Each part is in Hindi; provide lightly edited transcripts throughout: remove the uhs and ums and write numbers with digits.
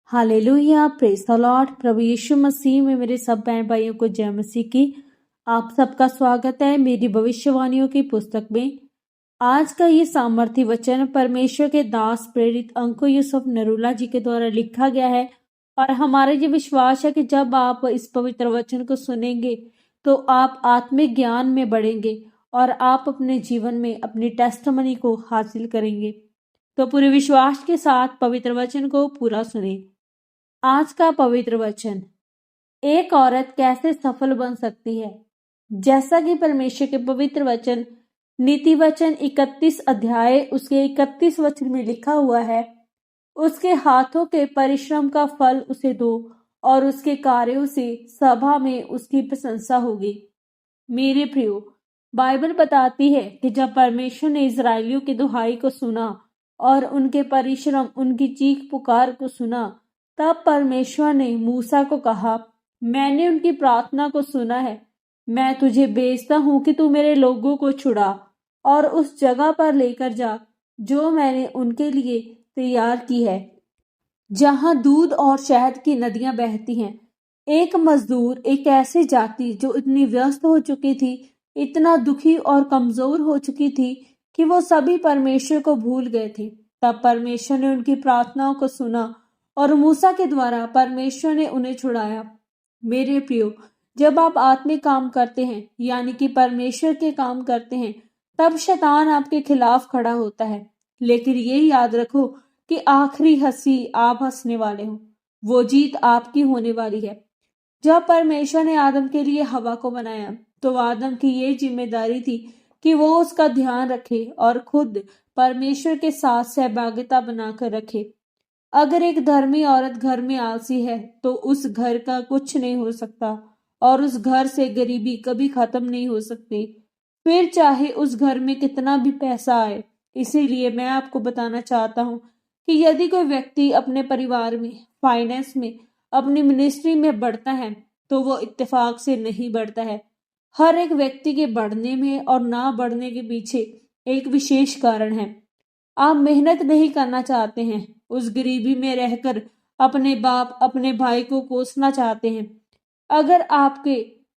Hallelujah, praise the Lord. प्रभु यीशु मसीह में मेरे सब बहन भाइयों को जय मसीह की। आप सबका स्वागत है मेरी भविष्यवाणियों की पुस्तक में। आज का ये सामर्थी वचन परमेश्वर के दास प्रेरित अंको यूसुफ नरूला जी के द्वारा लिखा गया है और हमारा ये विश्वास है कि जब आप इस पवित्र वचन को सुनेंगे तो आप आत्मिक ज्ञान में बढ़ेंगे और आप अपने जीवन में अपनी टेस्टमनी को हासिल करेंगे। तो पूरे विश्वास के साथ पवित्र वचन को पूरा सुने। आज का पवित्र वचन, एक औरत कैसे सफल बन सकती है। जैसा कि परमेश्वर के पवित्र वचन नीति वचन 31 अध्याय उसके 31 वचन में लिखा हुआ है, उसके हाथों के परिश्रम का फल उसे दो और उसके कार्यों से सभा में उसकी प्रशंसा होगी। मेरे प्रियो, बाइबल बताती है कि जब परमेश्वर ने इजरायलियों की दुहाई को सुना और उनके परिश्रम, उनकी चीख पुकार को सुना, तब परमेश्वर ने मूसा को कहा, मैंने उनकी प्रार्थना को सुना है। मैं तुझे भेजता हूं कि तू मेरे लोगों को छुड़ा और उस जगह पर लेकर जा जो मैंने उनके लिए तैयार की है, जहां दूध और शहद की नदियां बहती हैं। एक मजदूर, एक ऐसी जाति जो इतनी व्यस्त हो चुकी थी, इतना दुखी और कमजोर हो चुकी थी कि वो सभी परमेश्वर को भूल गए थे। तब परमेश्वर ने उनकी प्रार्थनाओं को सुना और मूसा के द्वारा परमेश्वर ने उन्हें छुड़ाया। मेरे प्रियो, जब आप आत्मिक काम करते हैं यानी कि परमेश्वर के काम करते हैं, तब शैतान आपके खिलाफ खड़ा होता है। लेकिन ये याद रखो कि आखिरी हंसी आप हंसने वाले हो, वो जीत आपकी होने वाली है। जब परमेश्वर ने आदम के लिए हवा को बनाया तो आदम की ये जिम्मेदारी थी कि वो उसका ध्यान रखे और खुद परमेश्वर के साथ सहभागिता बनाकर रखे। अगर एक धर्मी औरत घर में आलसी है तो उस घर का कुछ नहीं हो सकता और उस घर से गरीबी कभी खत्म नहीं हो सकती, फिर चाहे उस घर में कितना भी पैसा आए। इसीलिए मैं आपको बताना चाहता हूँ कि यदि कोई व्यक्ति अपने परिवार में, फाइनेंस में, अपनी मिनिस्ट्री में बढ़ता है तो वो इत्तेफाक से नहीं बढ़ता है। हर एक व्यक्ति के बढ़ने में और ना बढ़ने के पीछे एक विशेष कारण है। आप मेहनत नहीं करना चाहते हैं, उस गरीबी में रहकर अपने बाप, अपने भाई को पोसना चाहते हैं। अगर आपके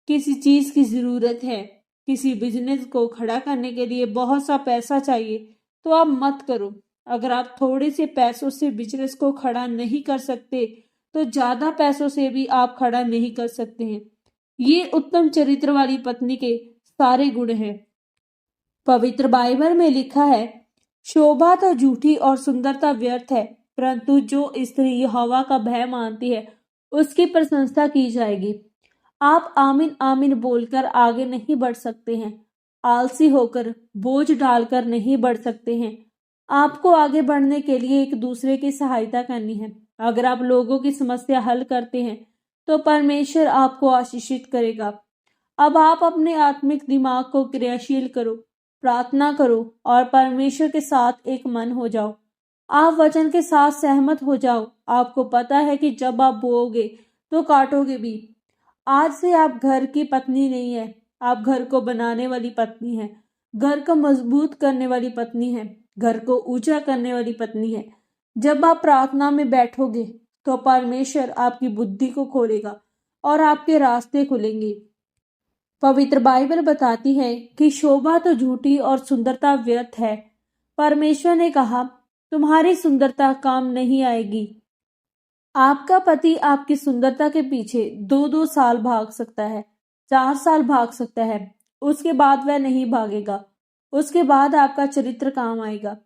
किसी चीज की जरूरत है, किसी बिजनेस को खड़ा करने के लिए बहुत सा पैसा चाहिए, तो आप मत करो। अगर आप थोड़े से पैसों से बिजनेस को खड़ा नहीं कर सकते तो ज्यादा पैसों से भी आप खड़ा नहीं कर सकते हैं। ये उत्तम चरित्र वाली पत्नी के सारे गुण हैं। पवित्र बाइबल में लिखा है, शोभा तो झूठी और सुंदरता व्यर्थ है, परंतु जो स्त्री यहोवा का भय मानती है उसकी प्रशंसा की जाएगी। आप आमीन आमीन बोलकर आगे नहीं बढ़ सकते हैं, आलसी होकर, बोझ डालकर नहीं बढ़ सकते हैं। आपको आगे बढ़ने के लिए एक दूसरे की सहायता करनी है। अगर आप लोगों की समस्या हल करते हैं तो परमेश्वर आपको आशीषित करेगा। अब आप अपने आत्मिक दिमाग को क्रियाशील करो, प्रार्थना करो और परमेश्वर के साथ एक मन हो जाओ। आप वचन के साथ सहमत हो जाओ। आपको पता है कि जब आप बोओगे तो काटोगे भी। आज से आप घर की पत्नी नहीं है, आप घर को बनाने वाली पत्नी है, घर को मजबूत करने वाली पत्नी है, घर को ऊंचा करने वाली पत्नी है। जब आप प्रार्थना में बैठोगे तो परमेश्वर आपकी बुद्धि को खोलेगा और आपके रास्ते खुलेंगे। पवित्र बाइबल बताती है कि शोभा तो झूठी और सुंदरता व्यर्थ है। परमेश्वर ने कहा, तुम्हारी सुंदरता काम नहीं आएगी। आपका पति आपकी सुंदरता के पीछे 2-2 साल भाग सकता है, 4 साल भाग सकता है, उसके बाद वह नहीं भागेगा। उसके बाद आपका चरित्र काम आएगा।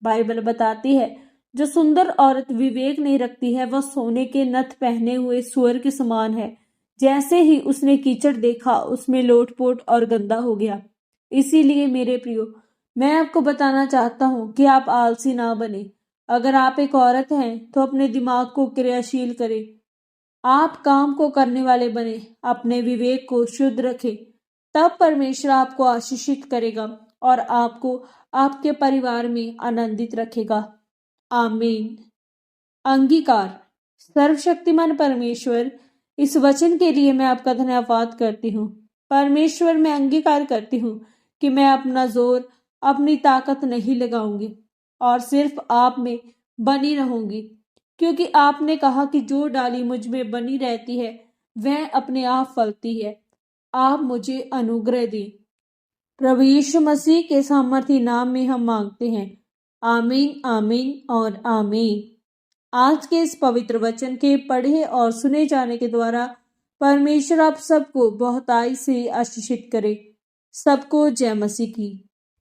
बाइबल बताती है, जो सुंदर औरत विवेक नहीं रखती है वह सोने के नथ पहने हुए सुअर के समान है। जैसे ही उसने कीचड़ देखा उसमें लोटपोट और गंदा हो गया। इसीलिए मेरे प्रियो, मैं आपको बताना चाहता हूँ कि आप आलसी ना बने। अगर आप एक औरत हैं तो अपने दिमाग को क्रियाशील करें, आप काम को करने वाले बने, अपने विवेक को शुद्ध रखें। तब परमेश्वर आपको आशीषित करेगा और आपको आपके परिवार में आनंदित रखेगा। आमीन। अंगीकार। सर्वशक्तिमान परमेश्वर, इस वचन के लिए मैं आपका धन्यवाद करती हूँ। परमेश्वर, मैं अंगीकार करती हूँ कि मैं अपना जोर, अपनी ताकत नहीं लगाऊंगी और सिर्फ आप में बनी रहूंगी। क्योंकि आपने कहा कि जो डाली मुझ में बनी रहती है वह अपने आप फलती है। आप मुझे अनुग्रह दें। प्रभु यीशु मसीह के सामर्थी नाम में हम मांगते हैं। आमीन, आमीन और आमीन। आज के इस पवित्र वचन के पढ़े और सुने जाने के द्वारा परमेश्वर आप सबको बहुताई से आशीषित करे। सबको जय मसीह की।